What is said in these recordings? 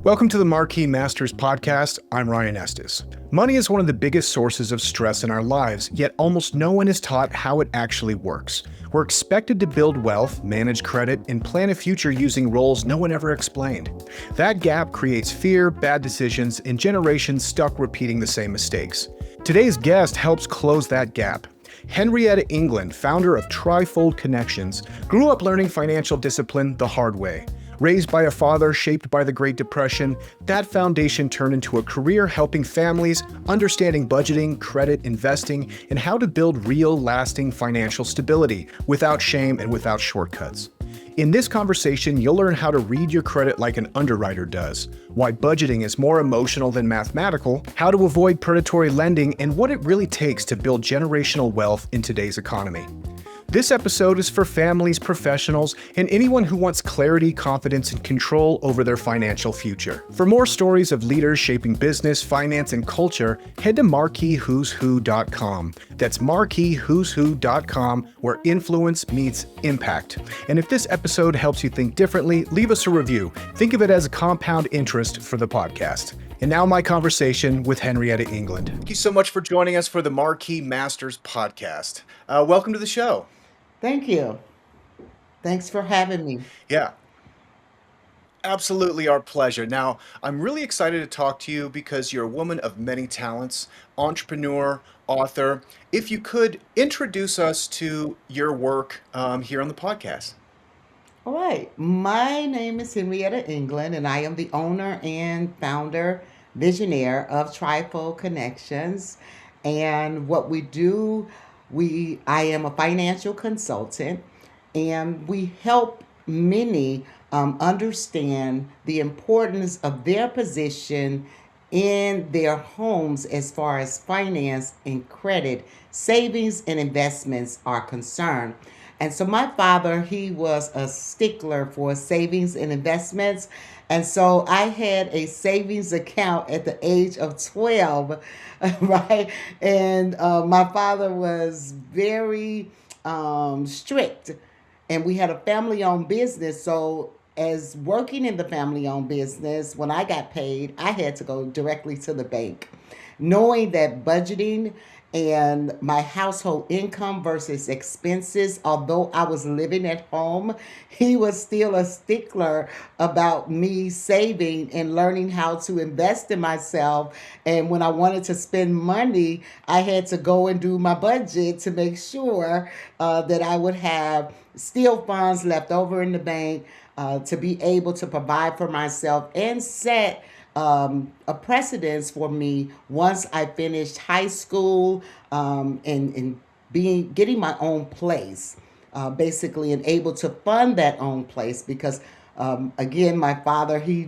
Welcome to the Marquis Masters Podcast. I'm Ryan Estes. Money is one of the biggest sources of stress in our lives, yet almost no one is taught how it actually works. We're expected to build wealth, manage credit, and plan a future using roles no one ever explained. That gap creates fear, bad decisions, and generations stuck repeating the same mistakes. Today's guest helps close that gap. Henrietta England, founder of Trifold Connections, grew up learning financial discipline the hard way. Raised by a father shaped by the Great Depression, that foundation turned into a career helping families, understanding budgeting, credit, investing, and how to build real, lasting financial stability without shame and without shortcuts. In this conversation, you'll learn how to read your credit like an underwriter does, why budgeting is more emotional than mathematical, how to avoid predatory lending, and what it really takes to build generational wealth in today's economy. This episode is for families, professionals, and anyone who wants clarity, confidence, and control over their financial future. For more stories of leaders shaping business, finance, and culture, head to marquiswhoswho.com. That's marquiswhoswho.com, where influence meets impact. And if this episode helps you think differently, leave us a review. Think of it as a compound interest for the podcast. And now my conversation with Henrietta England. Thank you so much for joining us for the Marquis Masters Podcast. Welcome to the show. Thank you. Thanks for having me. Yeah, absolutely our pleasure. Now, I'm really excited to talk to you because you're a woman of many talents, entrepreneur, author. If you could introduce us to your work here on the podcast. All right. My name is Henrietta England, and I am the owner and founder, visionaire of Trifold Connections. And what we do, I am a financial consultant, and we help many understand the importance of their position in their homes as far as finance and credit, savings and investments are concerned. And so my father, he was a stickler for savings and investments. And so I had a savings account at the age of 12, right? And my father was very strict. And we had a family owned business. So, as working in the family owned business, when I got paid, I had to go directly to the bank, knowing that budgeting and my household income versus expenses, although I was living at home, he was still a stickler about me saving and learning how to invest in myself. And when I wanted to spend money, I had to go and do my budget to make sure that I would have still funds left over in the bank to be able to provide for myself and set a precedence for me once I finished high school and getting my own place, basically, and able to fund that own place because. Again, my father, he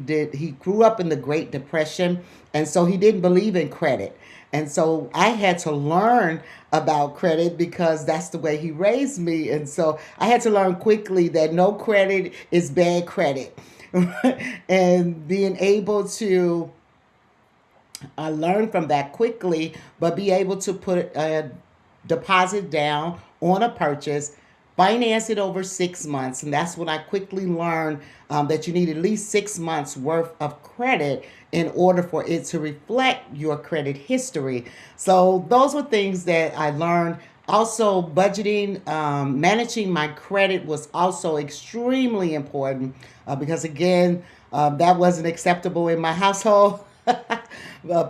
grew up in the Great Depression, and so he didn't believe in credit. And so I had to learn about credit because that's the way he raised me. And so I had to learn quickly that no credit is bad credit. And being able to learn from that quickly, but be able to put a deposit down on a purchase, finance it over 6 months. And that's when I quickly learned that you need at least 6 months worth of credit in order for it to reflect your credit history. So those were things that I learned. Also, budgeting, managing my credit was also extremely important because, again, that wasn't acceptable in my household.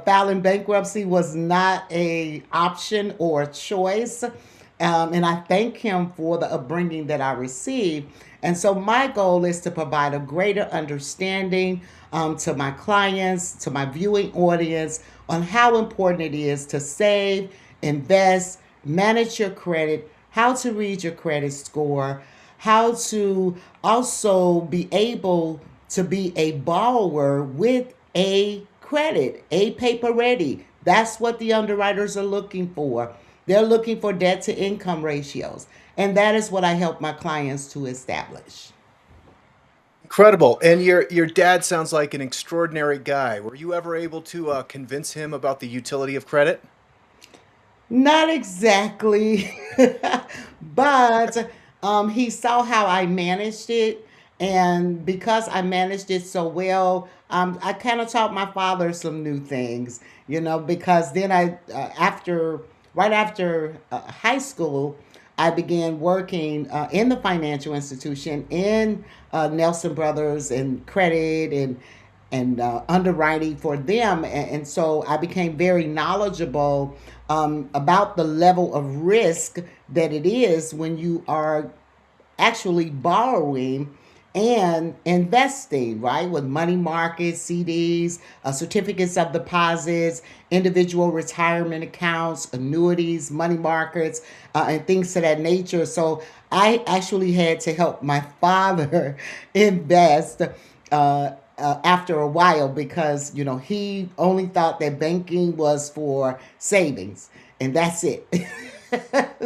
Filing bankruptcy was not a option or a choice. And I thank him for the upbringing that I received. And so my goal is to provide a greater understanding to my clients, to my viewing audience, on how important it is to save, invest, manage your credit, how to read your credit score, how to also be able to be a borrower with a credit, a paper ready. That's what the underwriters are looking for. They're looking for debt to income ratios. And that is what I help my clients to establish. Incredible. And your dad sounds like an extraordinary guy. Were you ever able to convince him about the utility of credit? Not exactly, but he saw how I managed it. And because I managed it so well, I kind of taught my father some new things, because then right after high school, I began working in the financial institution in Nelson Brothers and credit and underwriting for them. And so I became very knowledgeable about the level of risk that it is when you are actually borrowing and investing, right? With money markets, CDs, certificates of deposits, individual retirement accounts, annuities, money markets, and things of that nature. So I actually had to help my father invest after a while because, he only thought that banking was for savings and that's it.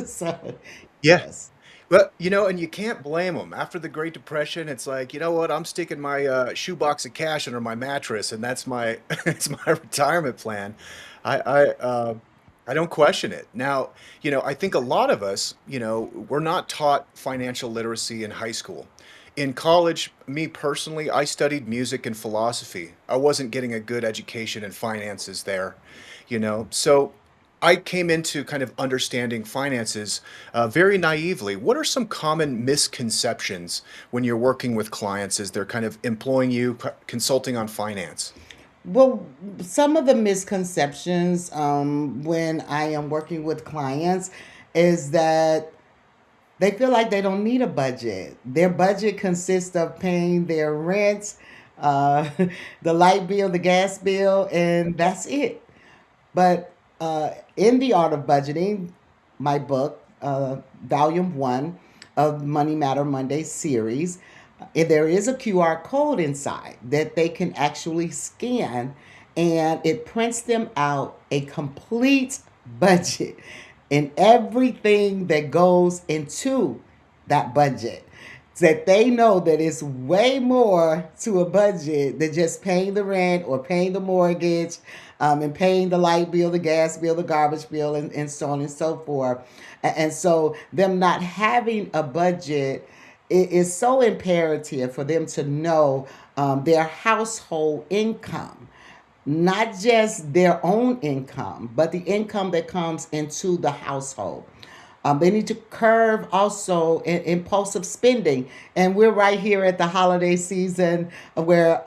So, Yeah. yes. Well, and you can't blame them. After the Great Depression, it's like, you know what? I'm sticking my shoebox of cash under my mattress, and that's my it's my retirement plan. I don't question it. Now, I think a lot of us, we're not taught financial literacy in high school. In college, me personally, I studied music and philosophy. I wasn't getting a good education in finances there, So I came into kind of understanding finances very naively. What are some common misconceptions when you're working with clients as they're kind of employing you, consulting on finance? Well, some of the misconceptions when I am working with clients is that they feel like they don't need a budget. Their budget consists of paying their rent, uh, the light bill, the gas bill, and that's it. But in the art of budgeting, my book, volume one of Money Matter Monday series, there is a QR code inside that they can actually scan, and it prints them out a complete budget and everything that goes into that budget so that they know that it's way more to a budget than just paying the rent or paying the mortgage and paying the light bill, the gas bill, the garbage bill, and so on and so forth. And so, them not having a budget, it is so imperative for them to know their household income, not just their own income, but the income that comes into the household. They need to curb also impulsive spending. And we're right here at the holiday season where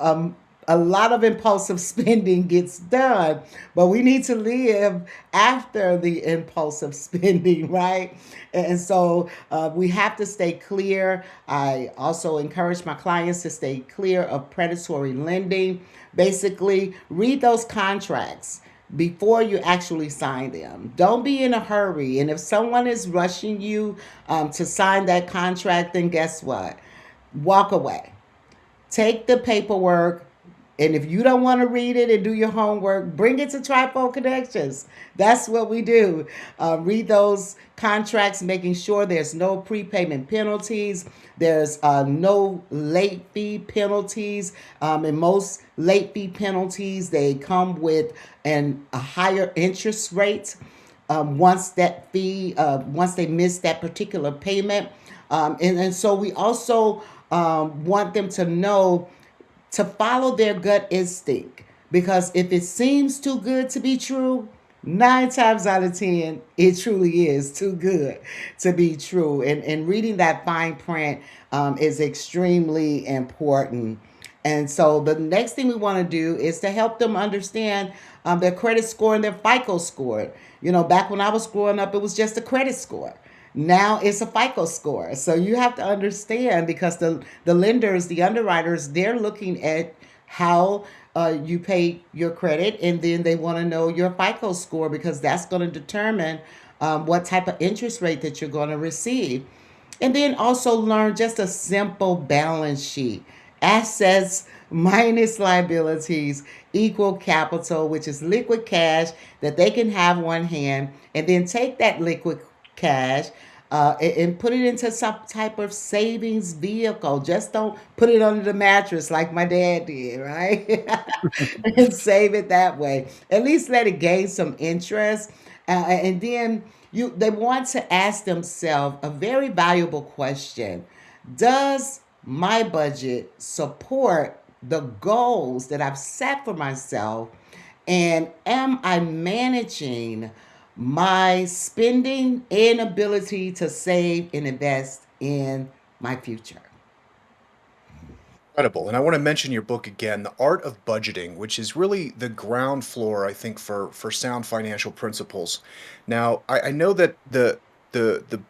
a lot of impulsive spending gets done, but we need to live after the impulsive spending, right? And so we have to stay clear. I also encourage my clients to stay clear of predatory lending. Basically, read those contracts before you actually sign them. Don't be in a hurry. And if someone is rushing you to sign that contract, then guess what? Walk away. Take the paperwork, and if you don't want to read it and do your homework, bring it to Trifold Connections. That's what we do. Read those contracts, making sure there's no prepayment penalties, there's no late fee penalties. And most late fee penalties, they come with a higher interest rate once they miss that particular payment. And so we also want them to know to follow their gut instinct. Because if it seems too good to be true, 9 times out of 10, it truly is too good to be true. And reading that fine print is extremely important. And so the next thing we want to do is to help them understand their credit score and their FICO score. Back when I was growing up, it was just a credit score. Now it's a FICO score. So you have to understand because the lenders, the underwriters, they're looking at how you pay your credit and then they want to know your FICO score because that's going to determine what type of interest rate that you're going to receive. And then also learn just a simple balance sheet. Assets minus liabilities equal capital, which is liquid cash that they can have one hand, and then take that liquid cash and put it into some type of savings vehicle. Just don't put it under the mattress like my dad did, right? And save it that way. At least let it gain some interest. And then they want to ask themselves a very valuable question. Does my budget support the goals that I've set for myself, and am I managing my spending and ability to save and invest in my future? Incredible. And I want to mention your book again, The Art of Budgeting, which is really the ground floor, I think, for sound financial principles. Now, I know that the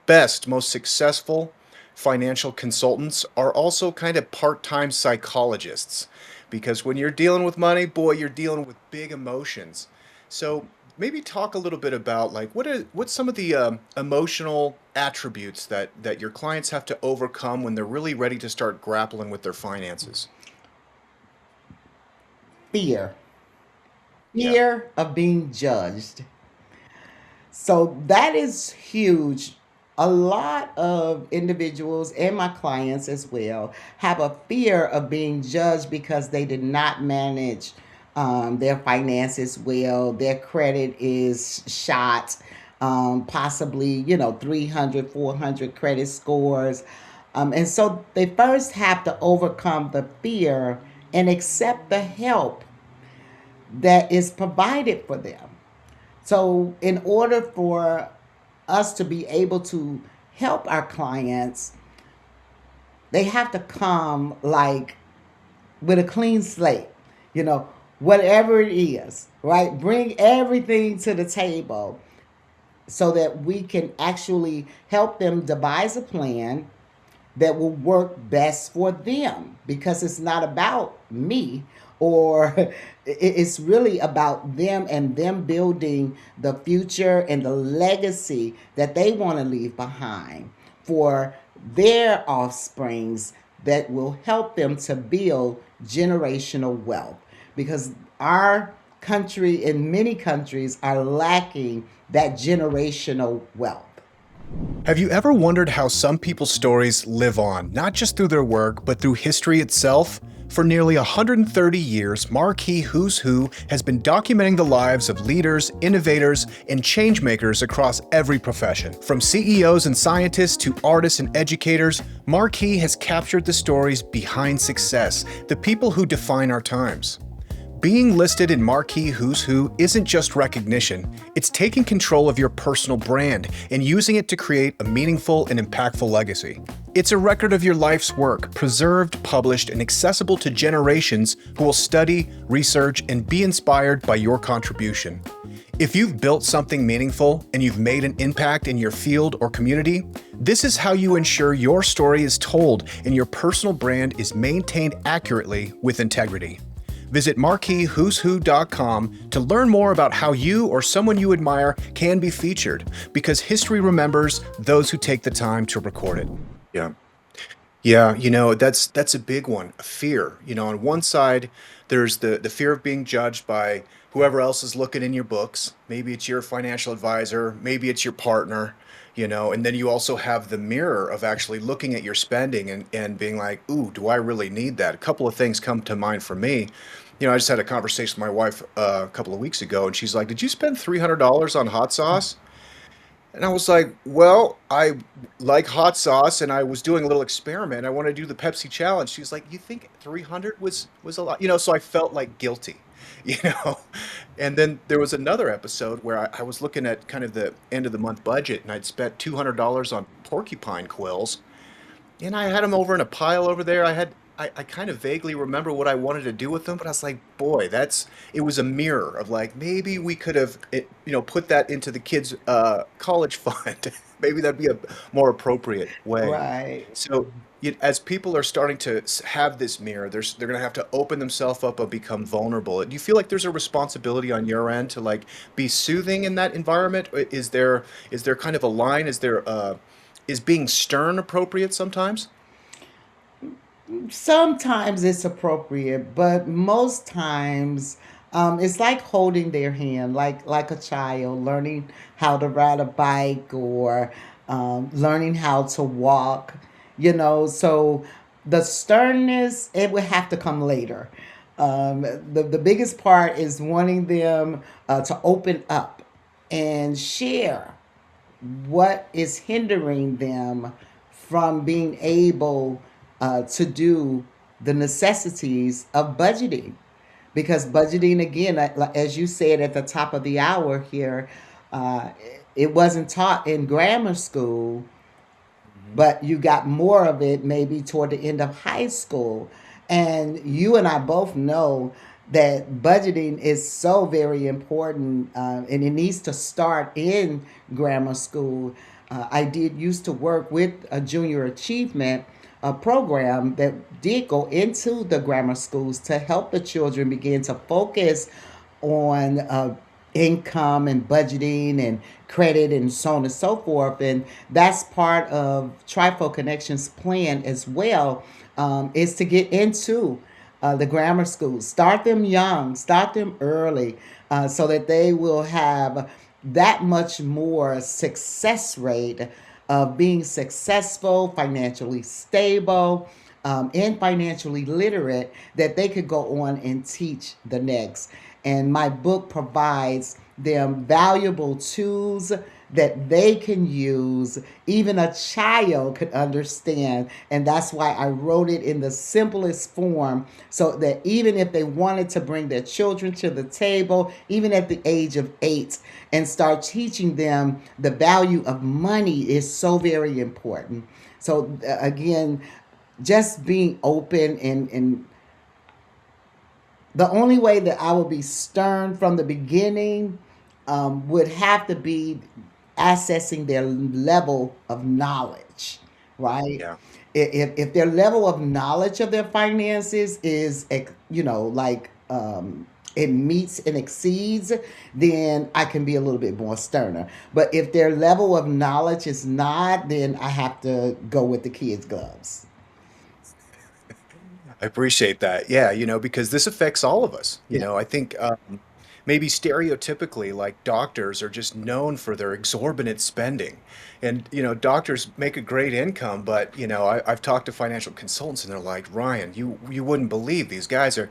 best, most successful financial consultants are also kind of part-time psychologists, because when you're dealing with money, boy, you're dealing with big emotions. So maybe talk a little bit about like what's some of the emotional attributes that your clients have to overcome when they're really ready to start grappling with their finances. Fear. Yeah. Fear of being judged. So that is huge. A lot of individuals and my clients as well have a fear of being judged because they did not manage their finances well. Their credit is shot, possibly, 300, 400 credit scores. And so they first have to overcome the fear and accept the help that is provided for them. So, in order for us to be able to help our clients, they have to come like with a clean slate, you know, whatever it is, right? Bring everything to the table so that we can actually help them devise a plan that will work best for them, because it's not about me, or it's really about them and them building the future and the legacy that they want to leave behind for their offsprings, that will help them to build generational wealth, because our country and many countries are lacking that generational wealth. Have you ever wondered how some people's stories live on, not just through their work, but through history itself? For nearly 130 years, Marquis Who's Who has been documenting the lives of leaders, innovators, and changemakers across every profession. From CEOs and scientists to artists and educators, Marquis has captured the stories behind success, the people who define our times. Being listed in Marquis Who's Who isn't just recognition, it's taking control of your personal brand and using it to create a meaningful and impactful legacy. It's a record of your life's work, preserved, published, and accessible to generations who will study, research, and be inspired by your contribution. If you've built something meaningful and you've made an impact in your field or community, this is how you ensure your story is told and your personal brand is maintained accurately with integrity. Visit MarquisWho'sWho.com to learn more about how you or someone you admire can be featured, because history remembers those who take the time to record it. Yeah. Yeah, that's a big one. Fear. On one side, there's the fear of being judged by whoever else is looking in your books. Maybe it's your financial advisor, maybe it's your partner, and then you also have the mirror of actually looking at your spending and being like, ooh, do I really need that? A couple of things come to mind for me. I just had a conversation with my wife a couple of weeks ago, and she's like, did you spend $300 on hot sauce? And I was like, well, I like hot sauce, and I was doing a little experiment. I want to do the Pepsi challenge. She's like, you think 300 was a lot? So I felt like guilty, you know. And then there was another episode where I was looking at kind of the end of the month budget, and I'd spent $200 on porcupine quills, and I had them over in a pile over there. I kind of vaguely remember what I wanted to do with them, but I was like, boy, it was a mirror of like, maybe we could have, put that into the kids' college fund. Maybe that'd be a more appropriate way. Right. So as people are starting to have this mirror, they're going to have to open themselves up and become vulnerable. Do you feel like there's a responsibility on your end to like be soothing in that environment? Or is there kind of a line? Is being stern appropriate sometimes? Sometimes it's appropriate, but most times it's like holding their hand, like a child learning how to ride a bike, or learning how to walk. So the sternness, it would have to come later. The biggest part is wanting them to open up and share what is hindering them from being able to do the necessities of budgeting. Because budgeting, again, as you said at the top of the hour here, uh, it wasn't taught in grammar school, Mhm. but you got more of it maybe toward the end of high school. And you and I both know that budgeting is so very important, and it needs to start in grammar school. I did used to work with a junior achievement program that did go into the grammar schools to help the children begin to focus on income and budgeting and credit and so on and so forth. And that's part of Trifo Connections plan as well, is to get into the grammar schools. Start them young, start them early, so that they will have that much more success rate of being successful, financially stable, and financially literate, that they could go on and teach the next. And my book provides them valuable tools that they can use, even a child could understand. And that's why I wrote it in the simplest form, so that even if they wanted to bring their children to the table, even at the age of 8, and start teaching them the value of money is so very important. So, again, just being open, and the only way that I will be stern from the beginning would have to be assessing their level of knowledge, right? Yeah. If their level of knowledge of their finances is, like, it meets and exceeds, then I can be a little bit more sterner. But if their level of knowledge is not, then I have to go with the kids' gloves. I appreciate that. Yeah, because this affects all of us. Yeah. I think maybe stereotypically, like doctors are just known for their exorbitant spending. And, doctors make a great income, but, I've talked to financial consultants and they're like, Ryan, you wouldn't believe these guys are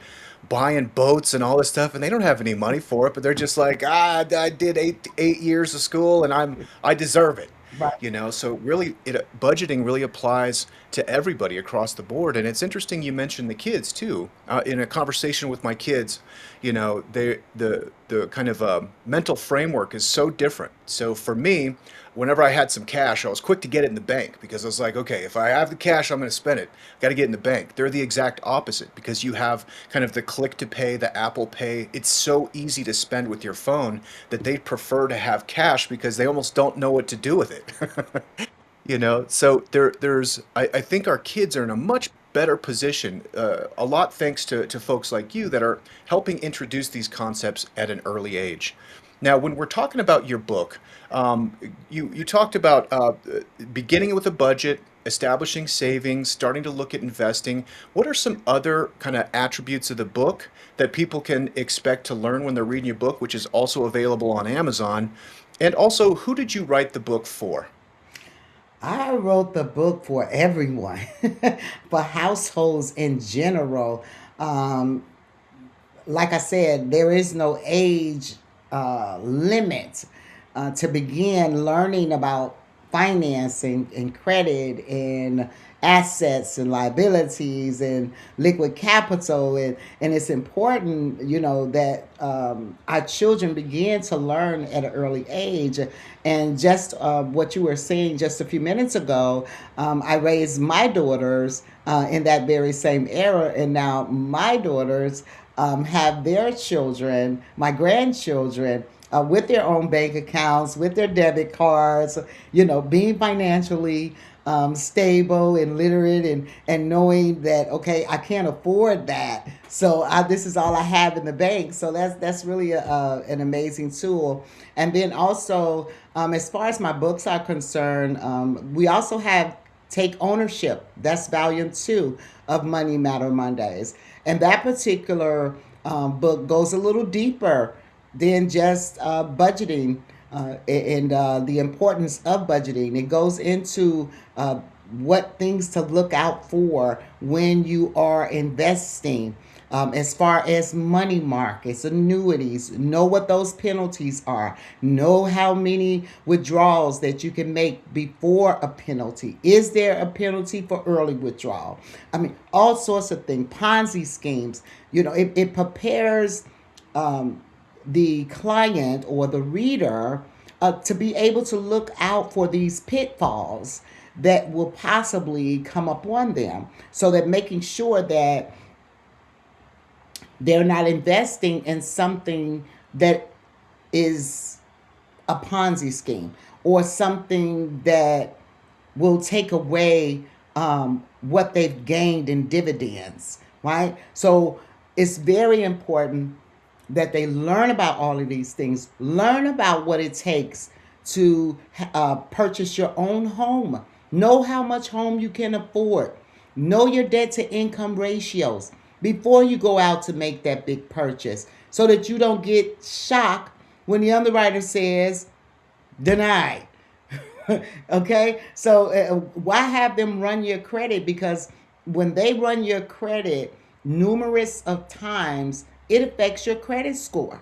buying boats and all this stuff and they don't have any money for it, but they're just like, I did eight years of school and I deserve it. Right. So really budgeting really applies to everybody across the board. And it's interesting you mentioned the kids too. In a conversation with my kids, the kind of mental framework is so different. So for me, whenever I had some cash, I was quick to get it in the bank because I was like, okay, if I have the cash, I'm going to spend it. Got to get it in the bank. They're the exact opposite because you have kind of the click to pay, the Apple Pay. It's so easy to spend with your phone that they prefer to have cash because they almost don't know what to do with it. So I think our kids are in a much better position, a lot thanks to folks like you that are helping introduce these concepts at an early age. Now, when we're talking about your book, um, you talked about beginning with a budget, establishing savings, starting to look at investing. What are some other kind of attributes of the book that people can expect to learn when they're reading your book, which is also available on Amazon? And also, who did you write the book for? I wrote the book for everyone, for households in general. Um, like I said, there is no age limit to begin learning about financing and credit and assets and liabilities and liquid capital. And it's important, that our children begin to learn at an early age. And just what you were saying just a few minutes ago, I raised my daughters in that very same era. And now my daughters have their children, my grandchildren, with their own bank accounts, with their debit cards, being financially stable and literate, and knowing that, okay, I can't afford that. So this is all I have in the bank. So that's really an amazing tool. And then also, as far as my books are concerned, we also have Take Ownership. That's volume 2 of Money Matter Mondays. And that particular book goes a little deeper than just budgeting, and the importance of budgeting. It goes into what things to look out for when you are investing. as far as money markets, annuities, know what those penalties are, know how many withdrawals that you can make before a penalty. Is there a penalty for early withdrawal? I mean, all sorts of things, Ponzi schemes. It prepares the client or the reader to be able to look out for these pitfalls that will possibly come upon them, so that making sure that they're not investing in something that is a Ponzi scheme or something that will take away what they've gained in dividends, right? So it's very important that they learn about all of these things, learn about what it takes to purchase your own home, know how much home you can afford, know your debt to income ratios before you go out to make that big purchase, so that you don't get shocked when the underwriter says denied. Okay, so why have them run your credit? Because when they run your credit numerous of times, it affects your credit score.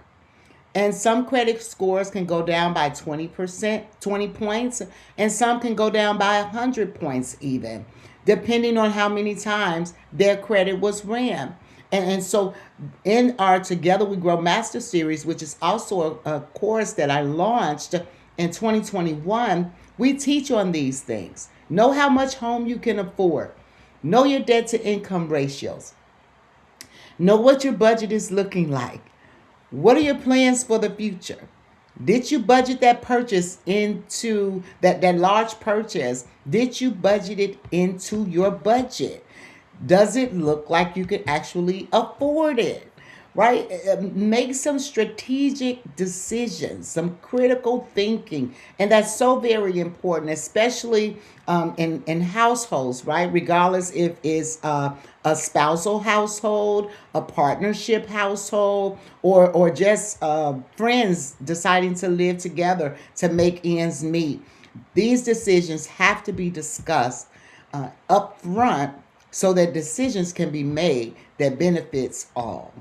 And some credit scores can go down by 20%, 20 points, and some can go down by 100 points even, depending on how many times their credit was ran. And so in our Together We Grow Master Series, which is also a course that I launched in 2021, we teach on these things. Know how much home you can afford. Know your debt to income ratios. Know what your budget is looking like. What are your plans for the future? Did you budget that purchase into that large purchase? Did you budget it into your budget? Does it look like you could actually afford it? Right? Make some strategic decisions, some critical thinking. And that's so very important, especially in households, right? Regardless if it's a spousal household, a partnership household, or just friends deciding to live together to make ends meet. These decisions have to be discussed up front, so that decisions can be made that benefits all.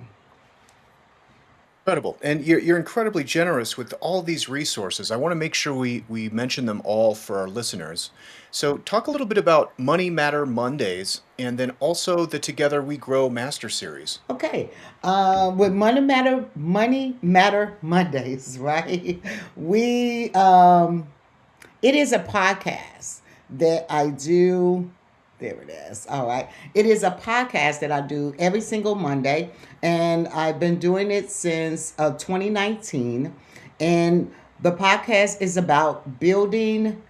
Incredible. And you're incredibly generous with all these resources. I want to make sure we mention them all for our listeners. So talk a little bit about Money Matter Mondays, and then also the Together We Grow Master Series. Okay, with Money Matter Mondays, right? It is a podcast that I do. There it is. All right. It is a podcast that I do every single Monday, and I've been doing it since 2019. And the podcast is about building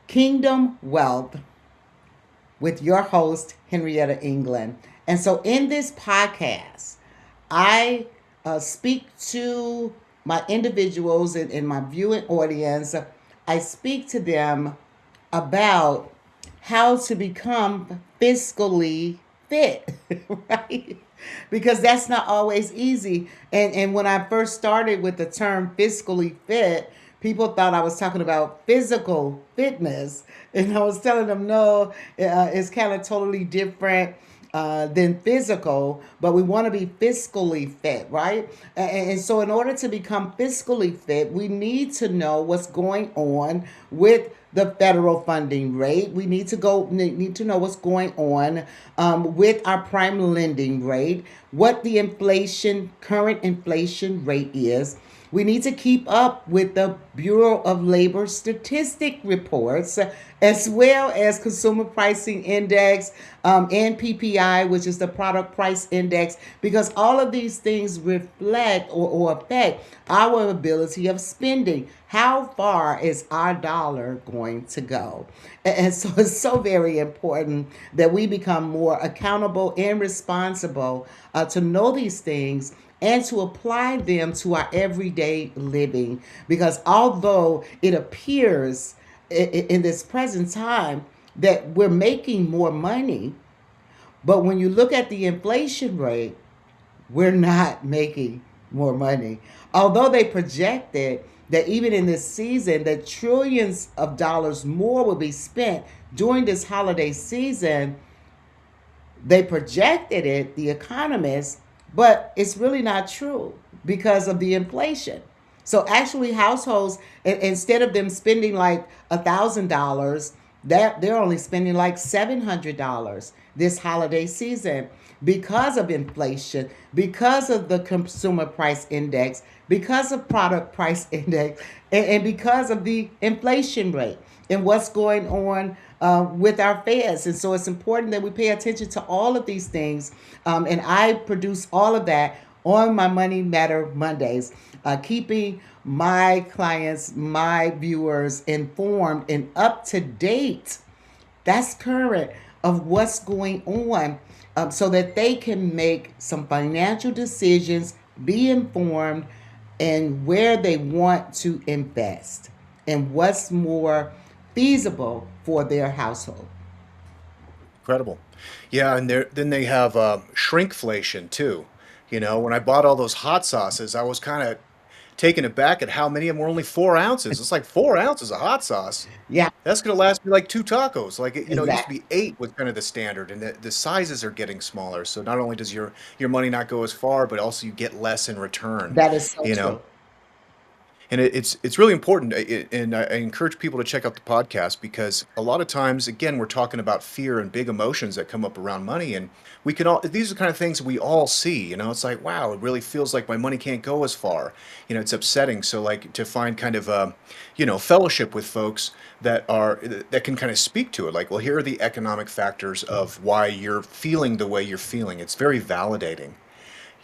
kingdom wealth with your host, Henrietta England. And so in this podcast, I speak to my individuals and my viewing audience. I speak to them about how to become fiscally fit, right? Because that's not always easy. And when I first started with the term fiscally fit, people thought I was talking about physical fitness. And I was telling them, no, it's kind of totally different than physical, but we want to be fiscally fit, right? And so in order to become fiscally fit, we need to know what's going on with the federal funding rate. We need to know what's going on with our prime lending rate, what the current inflation rate is. We need to keep up with the Bureau of Labor statistic reports, as well as Consumer Pricing Index and PPI, which is the Product Price Index, because all of these things reflect or affect our ability of spending. How far is our dollar going to go? And so it's so very important that we become more accountable and responsible to know these things and to apply them to our everyday living. Because although it appears in this present time that we're making more money, but when you look at the inflation rate, we're not making more money. Although they projected that even in this season, that trillions of dollars more will be spent during this holiday season, They projected it, the economists, but it's really not true because of the inflation. So actually, households, instead of them spending like $1,000, that they're only spending like $700 this holiday season because of inflation, because of the consumer price index, because of product price index, and because of the inflation rate and what's going on with our feds. And so it's important that we pay attention to all of these things. And I produce all of that on my Money Matter Mondays, keeping my clients, my viewers informed and up to date. That's current of what's going on, so that they can make some financial decisions, be informed, and where they want to invest and what's more feasible for their household. Incredible. Yeah, and then they have shrinkflation too. When I bought all those hot sauces, I was kind of taken aback at how many of them were only 4 ounces. It's like 4 ounces of hot sauce. Yeah, That's gonna last me like two tacos. Like it used to exactly. be eight was kind of the standard, and the sizes are getting smaller. So not only does your money not go as far, but also you get less in return. That is so You know, true. and it's really important, and I encourage people to check out the podcast because a lot of times, again, we're talking about fear and big emotions that come up around money, and we can all these are the kind of things we all see. It's like, wow, it really feels like my money can't go as far. It's upsetting. So like to find kind of fellowship with folks that can kind of speak to it. Like, well, here are the economic factors of why you're feeling the way you're feeling. It's very validating.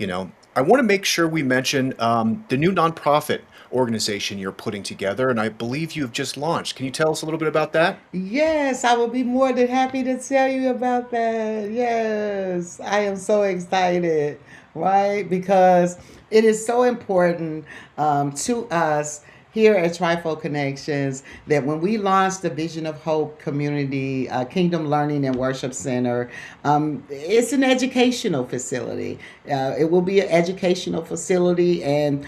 I want to make sure we mention the new nonprofit organization you're putting together, and I believe you've just launched. Can you tell us a little bit about that? Yes, I will be more than happy to tell you about that. Yes, I am so excited, right? Because it is so important to us here at Trifle Connections that when we launched the Vision of Hope Community Kingdom Learning and Worship Center, it's an educational facility. It will be an educational facility and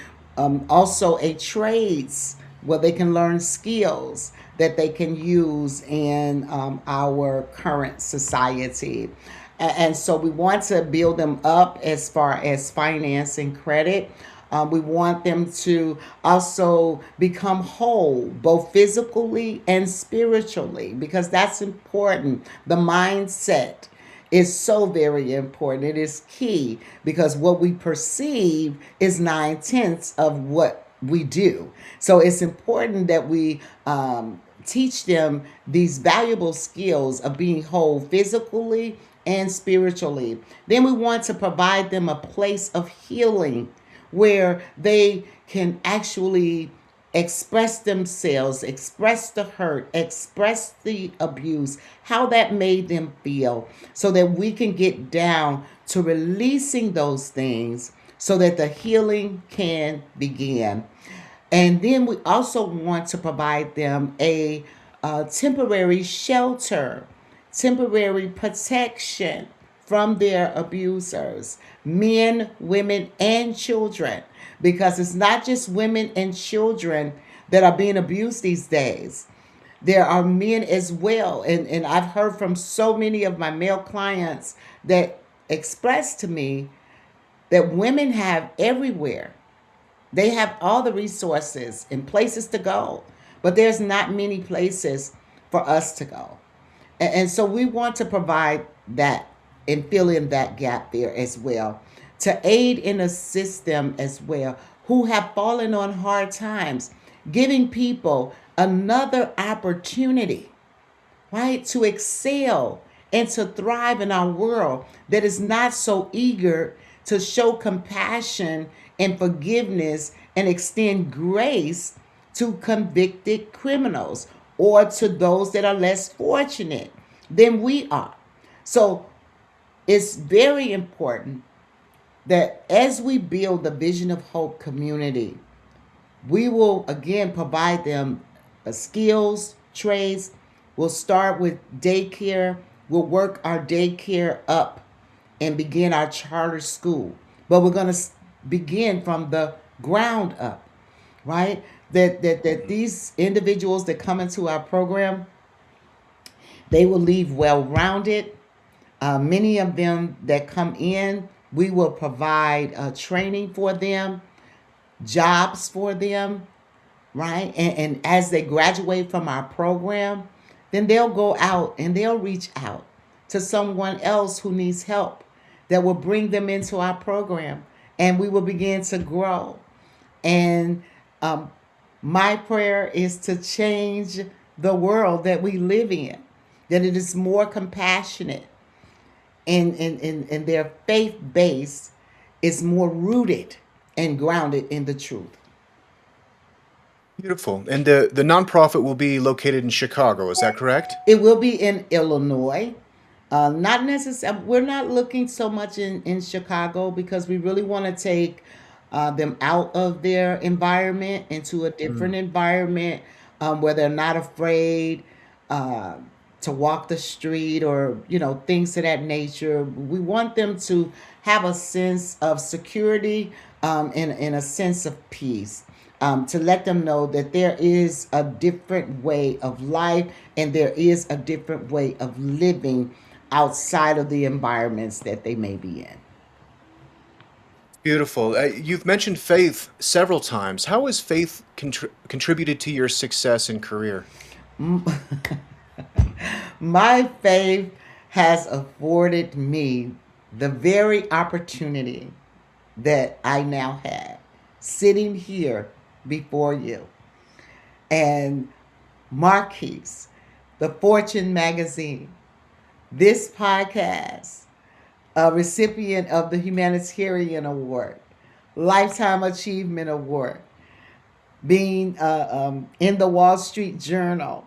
also a trades where they can learn skills that they can use in our current society. And so we want to build them up as far as finance and credit. We want them to also become whole, both physically and spiritually, because that's important. The mindset is so very important. It is key because what we perceive is 9/10 of what we do. So it's important that we teach them these valuable skills of being whole physically and spiritually. Then we want to provide them a place of healing where they can actually express themselves, express the hurt, express the abuse, how that made them feel, so that we can get down to releasing those things so that the healing can begin. And then we also want to provide them a temporary shelter, temporary protection from their abusers, men, women, and children, because it's not just women and children that are being abused these days. There are men as well. And I've heard from so many of my male clients that express to me that women have everywhere. They have all the resources and places to go, but there's not many places for us to go. And so we want to provide that and fill in that gap there as well, to aid and assist them as well who have fallen on hard times, giving people another opportunity, right, to excel and to thrive in our world that is not so eager to show compassion and forgiveness and extend grace to convicted criminals or to those that are less fortunate than we are. So it's very important that as we build the Vision of Hope community, we will again provide them skills, trades. We'll start with daycare. We'll work our daycare up and begin our charter school. But we're going to begin from the ground up, right? That these individuals that come into our program, they will leave well rounded, Many of them that come in, we will provide training for them, jobs for them, right? And as they graduate from our program, then they'll go out and they'll reach out to someone else who needs help that will bring them into our program, and we will begin to grow. And um, my prayer is to change the world that we live in, that it is more compassionate, and their faith base is more rooted and grounded in the truth. Beautiful. And the nonprofit will be located in Chicago, is that correct? It will be in Illinois. Not necessarily, we're not looking so much in Chicago because we really want to take them out of their environment into a different environment where they're not afraid uh, to walk the street or, things of that nature. We want them to have a sense of security and a sense of peace. To let them know that there is a different way of life and there is a different way of living outside of the environments that they may be in. Beautiful. You've mentioned faith several times. How has faith contributed to your success and career? My faith has afforded me the very opportunity that I now have sitting here before you. And Marquis, the Fortune magazine, this podcast, a recipient of the Humanitarian Award, Lifetime Achievement Award, being in the Wall Street Journal,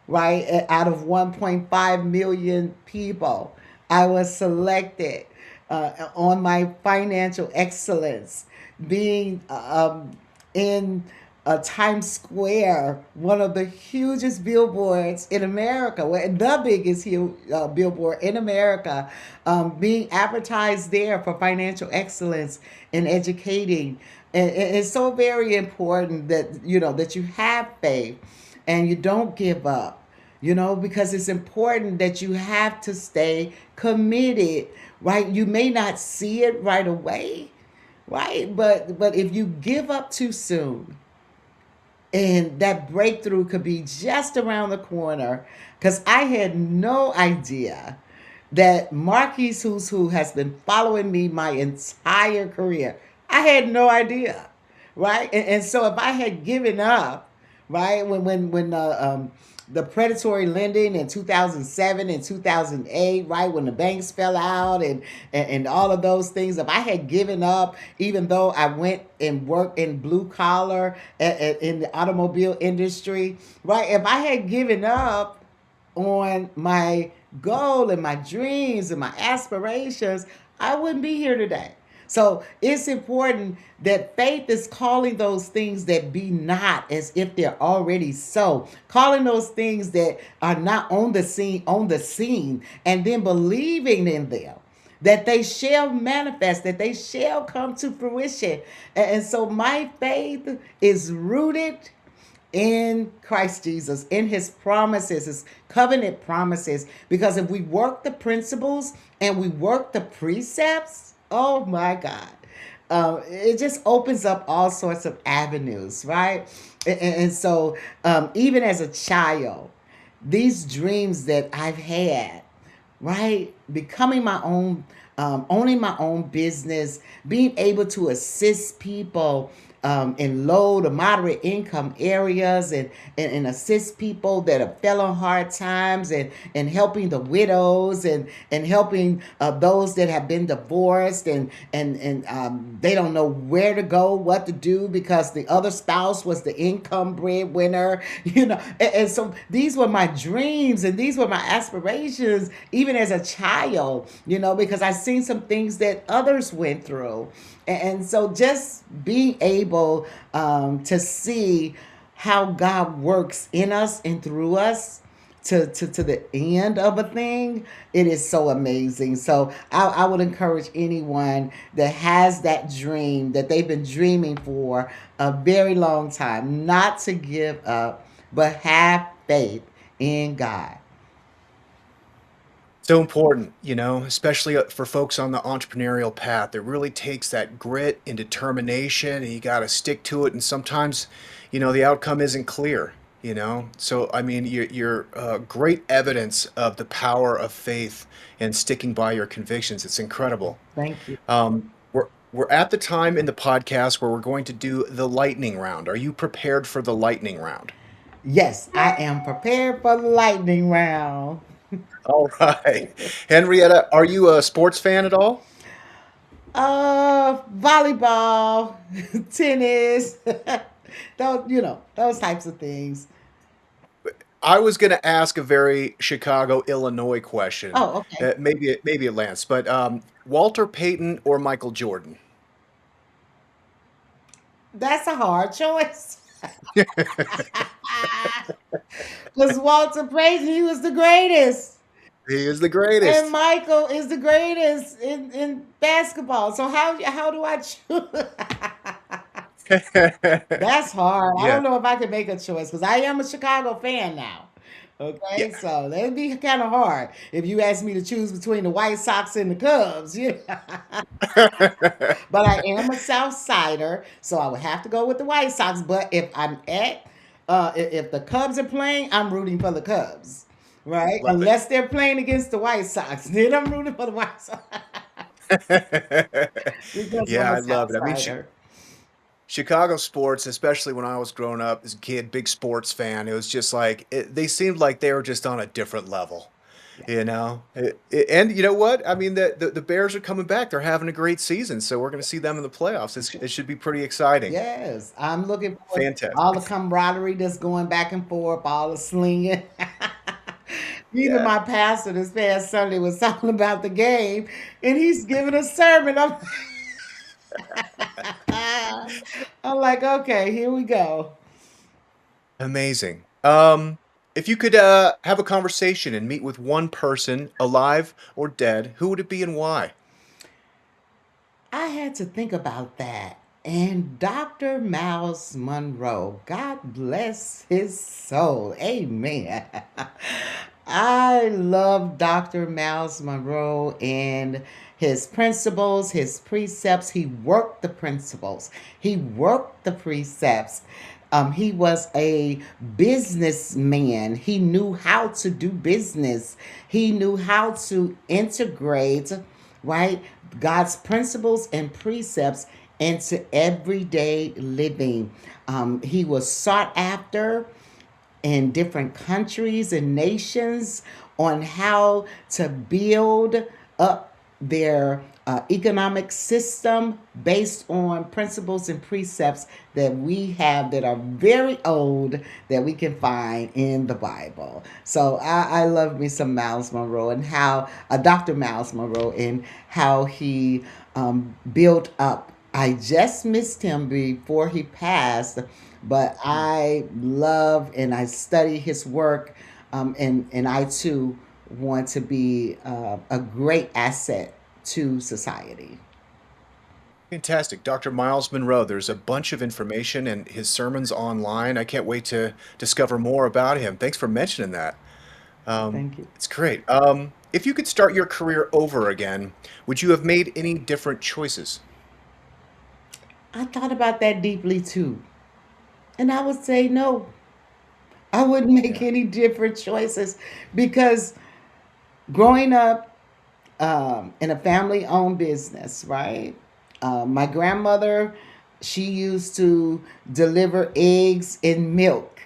right? Out of 1.5 million people, I was selected on my financial excellence, being in Times Square, one of the hugest billboards in America, the biggest billboard in America, being advertised there for financial excellence and educating. And it's so very important that that you have faith and you don't give up, because it's important that you have to stay committed, right? You may not see it right away, right? But if you give up too soon, and that breakthrough could be just around the corner, because I had no idea that Marquis Who's Who has been following me my entire career. I had no idea, right? And so if I had given up, right, when the predatory lending in 2007 and 2008, right, when the banks fell out and all of those things, if I had given up, even though I went and worked in blue collar in the automobile industry, right, if I had given up on my goal and my dreams and my aspirations, I wouldn't be here today. So it's important that faith is calling those things that be not as if they're already so. Calling those things that are not on the scene, and then believing in them, that they shall manifest, that they shall come to fruition. And so my faith is rooted in Christ Jesus, in his promises, his covenant promises. Because if we work the principles and we work the precepts, oh my God, it just opens up all sorts of avenues, right? And so even as a child, these dreams that I've had, right? Becoming my own, owning my own business, being able to assist people in low to moderate income areas, and assist people that have fell on hard times, and helping the widows, and helping those that have been divorced, and they don't know where to go, what to do, because the other spouse was the income breadwinner, and so these were my dreams and these were my aspirations even as a child, because I seen some things that others went through. And so just being able to see how God works in us and through us to the end of a thing, it is so amazing. So I would encourage anyone that has that dream that they've been dreaming for a very long time, not to give up, but have faith in God. So important, especially for folks on the entrepreneurial path. It really takes that grit and determination, and you got to stick to it. And sometimes, the outcome isn't clear. So, I mean, you're great evidence of the power of faith and sticking by your convictions. It's incredible. Thank you. We're at the time in the podcast where we're going to do the lightning round. Are you prepared for the lightning round? Yes, I am prepared for the lightning round. All right. Henrietta, are you a sports fan at all? Volleyball, tennis, those types of things. I was going to ask a very Chicago, Illinois question. Oh, okay. Maybe it lands, but Walter Payton or Michael Jordan? That's a hard choice. Because Walter Payton, he was the greatest. He is the And greatest. Michael is the greatest in basketball. So how do I choose? That's hard. I Yeah. don't know if I can make a choice because I am a Chicago fan now. Yeah. Okay, so that'd be kind of hard if you asked me to choose between the White Sox and the Cubs. But I am a South Sider, so I would have to go with the White Sox. But if the Cubs are playing, I'm rooting for the Cubs, right? Love it. Unless they're playing against the White Sox, then I'm rooting for the White Sox because I'm Yeah, a I love South it. I mean, Sider. Chicago sports, especially when I was growing up as a kid, big sports fan. It was just like they seemed like they were just on a different level. Yeah. And you know what? I mean, the Bears are coming back. They're having a great season, so we're going to see them in the playoffs. It should be pretty exciting. Yes, I'm looking forward to all the Fantastic. camaraderie that's going back and forth, all the slinging. Even Yeah. my pastor this past Sunday was talking about the game, and he's giving a sermon. I'm like, okay, here we go. Amazing. If you could have a conversation and meet with one person, alive or dead, who would it be and why? I had to think about that. And Dr. Miles Monroe, God bless his soul. Amen. I love Dr. Miles Monroe and his principles, his precepts. He worked the principles, he worked the precepts. He was a businessman. He knew how to do business. He knew how to integrate, right, God's principles and precepts into everyday living. He was sought after in different countries and nations on how to build up their economic system based on principles and precepts that we have that are very old that we can find in the Bible. So I love me some Miles Monroe and how Dr. Miles Monroe and how he built up. I just missed him before he passed, but I love and I study his work, and I too want to be a great asset to society. Fantastic. Dr. Miles Monroe, there's a bunch of information and his sermons online. I can't wait to discover more about him. Thanks for mentioning that. Thank you. It's great. If you could start your career over again, would you have made any different choices? I thought about that deeply too. And I would say no, I wouldn't make Yeah. any different choices because growing up in a family owned business, right? My grandmother, she used to deliver eggs and milk,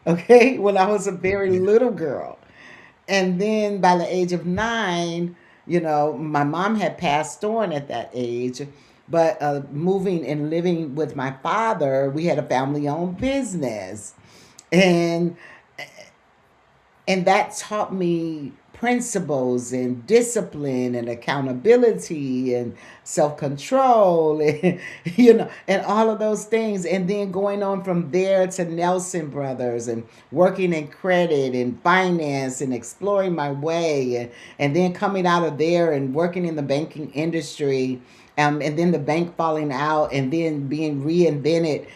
okay, when I was a very Yeah. little girl. And then by the age of 9, my mom had passed on at that age. But moving and living with my father, we had a family owned business. And and that taught me principles and discipline and accountability and self-control and and all of those things, and then going on from there to Nelson Brothers and working in credit and finance and exploring my way, and then coming out of there and working in the banking industry and then the bank falling out, and then being reinvented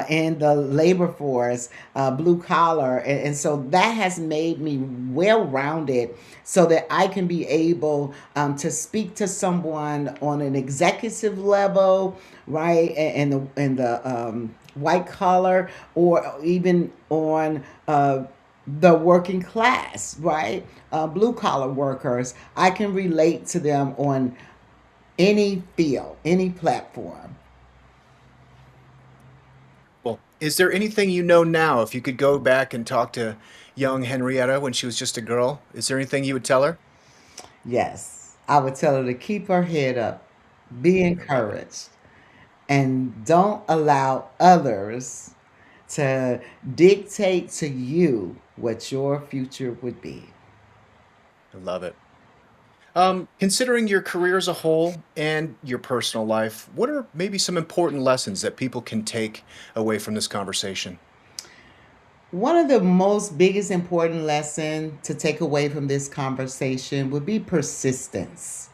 in the labor force, blue collar. And so that has made me well rounded so that I can be able to speak to someone on an executive level, right? And the white collar, or even on the working class, right? Blue collar workers. I can relate to them on any field, any platform. Well, is there anything you know now? If you could go back and talk to young Henrietta when she was just a girl, is there anything you would tell her? Yes, I would tell her to keep her head up, be I love it. encouraged, and don't allow others to dictate to you what your future would be. I love it. Considering your career as a whole and your personal life, what are maybe some important lessons that people can take away from this conversation? One of the most biggest important lesson to take away from this conversation would be persistence.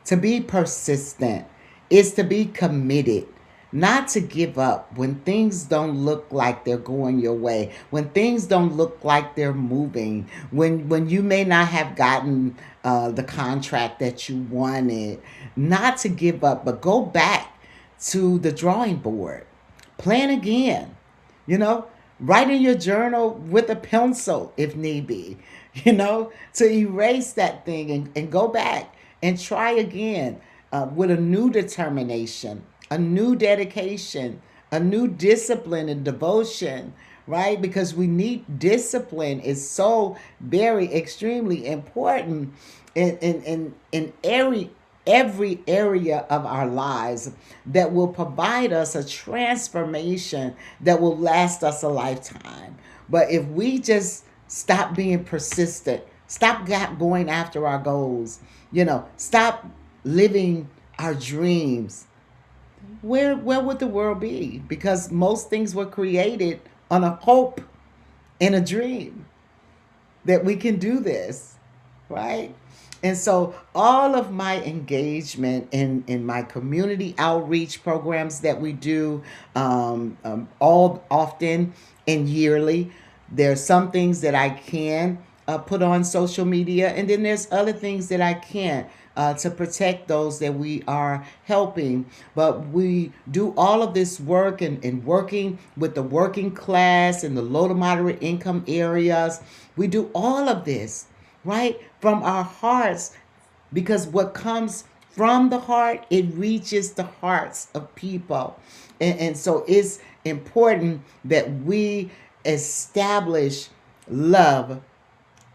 To be persistent is to be committed, not to give up when things don't look like they're going your way, when things don't look like they're moving, when you may not have gotten the contract that you wanted. Not to give up, but go back to the drawing board. Plan again. You know, write in your journal with a pencil if need be, to erase that thing, and go back and try again with a new determination, a new dedication, a new discipline and devotion, right? Because we need discipline is so very extremely important in every area of our lives, that will provide us a transformation that will last us a lifetime. But if we just stop being persistent, stop going after our goals, stop living our dreams, where would the world be? Because most things were created on a hope and a dream that we can do this, right? And so all of my engagement in my community outreach programs that we do, all often and yearly, there's some things that I can put on social media, and then there's other things that I can't, to protect those that we are helping. But we do all of this work, and working with the working class and the low to moderate income areas. We do all of this, right, from our hearts, because what comes from the heart, it reaches the hearts of people. And so it's important that we establish love,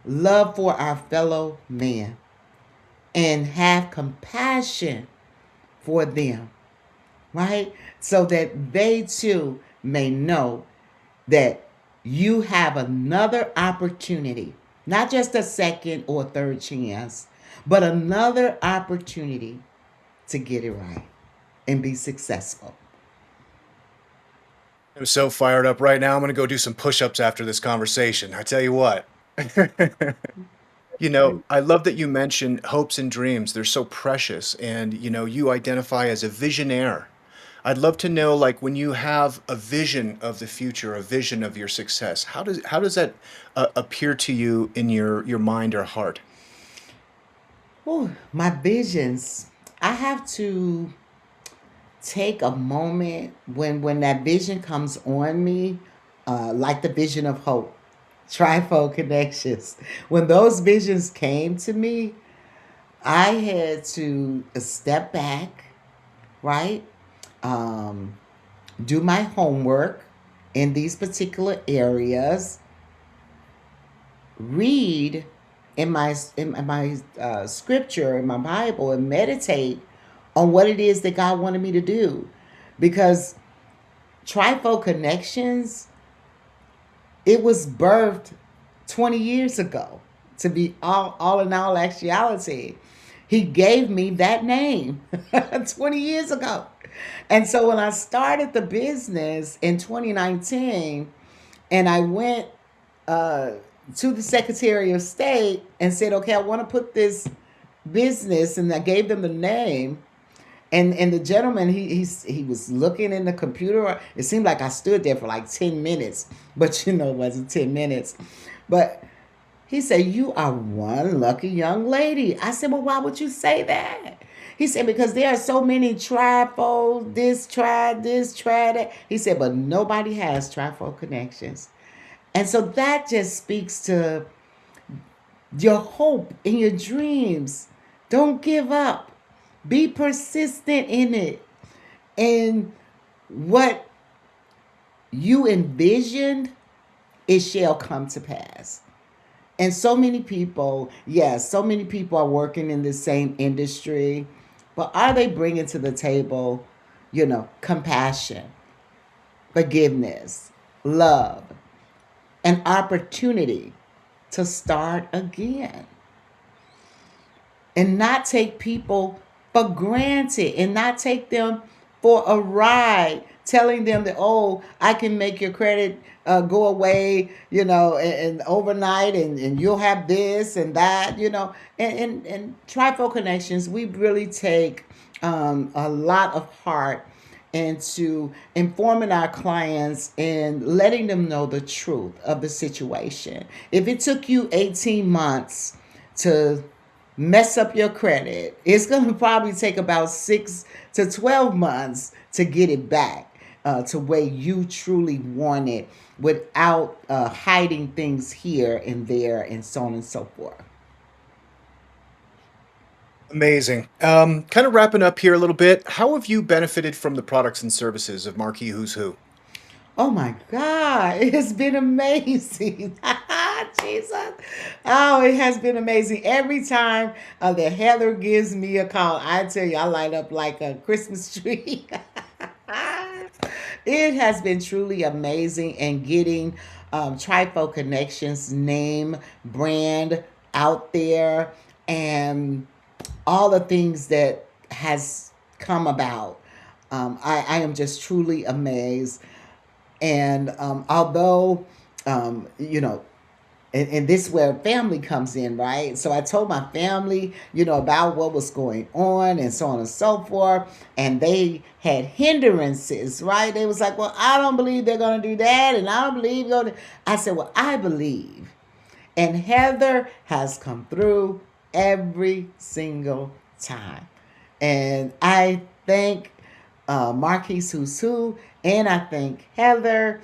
love for our fellow man, and have compassion for them, right? So that they too may know that you have another opportunity, not just a second or third chance, but another opportunity to get it right and be successful. I'm so fired up right now. I'm going to go do some push ups after this conversation. I tell you what. I love that you mentioned hopes and dreams. They're so precious. And, you identify as a visionaire. I'd love to know, like, when you have a vision of the future, a vision of your success, how does that appear to you in your mind or heart? Ooh, my visions. I have to take a moment when that vision comes on me, like the vision of hope, trifold connections. When those visions came to me, I had to step back, right? Um, do my homework in these particular areas, read in my scripture in my Bible, and meditate on what it is that God wanted me to do. Because Trifold Connections, it was birthed 20 years ago. To be all in all actuality, He gave me that name 20 years ago. And so when I started the business in 2019, and I went uh, to the Secretary of State and said, okay, I want to put this business, and I gave them the name. And the gentleman, he was looking in the computer. It seemed like I stood there for like 10 minutes, but it wasn't 10 minutes. But he said, "You are one lucky young lady." I said, "Well, why would you say that?" He said, "Because there are so many trifold, this, try that." He said, "But nobody has trifold connections." And so that just speaks to your hope and your dreams. Don't give up. Be persistent in it. And what you envisioned, it shall come to pass. And so many people, yes, so many people are working in the same industry, but are they bringing to the table, compassion, forgiveness, love, an opportunity to start again? And not take people for granted and not take them for a ride, telling them that, oh, I can make your credit go away, and overnight, and you'll have this and that, and Trifo Connections, we really take a lot of heart into informing our clients and letting them know the truth of the situation. If it took you 18 months to mess up your credit, it's going to probably take about 6 to 12 months to get it back to where you truly want it without hiding things here and there and so on and so forth. Amazing. Kind of wrapping up here a little bit. How have you benefited from the products and services of Marquis Who's Who? Oh my God, it has been amazing. Jesus. Oh, it has been amazing. Every time that Heather gives me a call, I tell you, I light up like a Christmas tree. It has been truly amazing, and getting Trifo Connections name, brand out there, and all the things that has come about. I am just truly amazed. And although, and this is where family comes in, right? So I told my family, about what was going on and so on and so forth. And they had hindrances, right? They was like, well, I don't believe they're going to do that. And I don't believe you're going to. I said, well, I believe. And Heather has come through every single time. And I thank Marquis Who's Who, and I thank Heather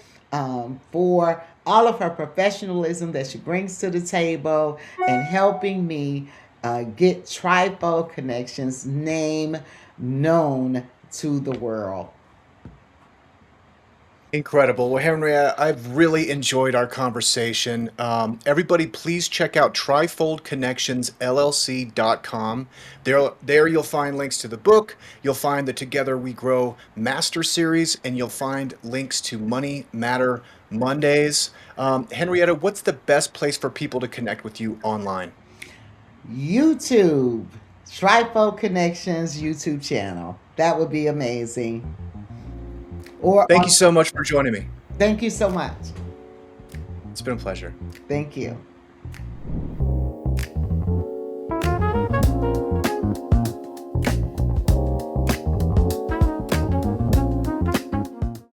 for all of her professionalism that she brings to the table and helping me get Trifo Connections name known to the world. Incredible. Well, Henrietta, I've really enjoyed our conversation. Everybody, please check out trifoldconnectionsllc.com. There you'll find links to the book. You'll find the Together We Grow Master Series, and you'll find links to Money Matter Mondays. Henrietta, what's the best place for people to connect with you online? YouTube, Trifo Connections YouTube channel. That would be amazing. Or Thank you so much for joining me. Thank you so much. It's been a pleasure. Thank you.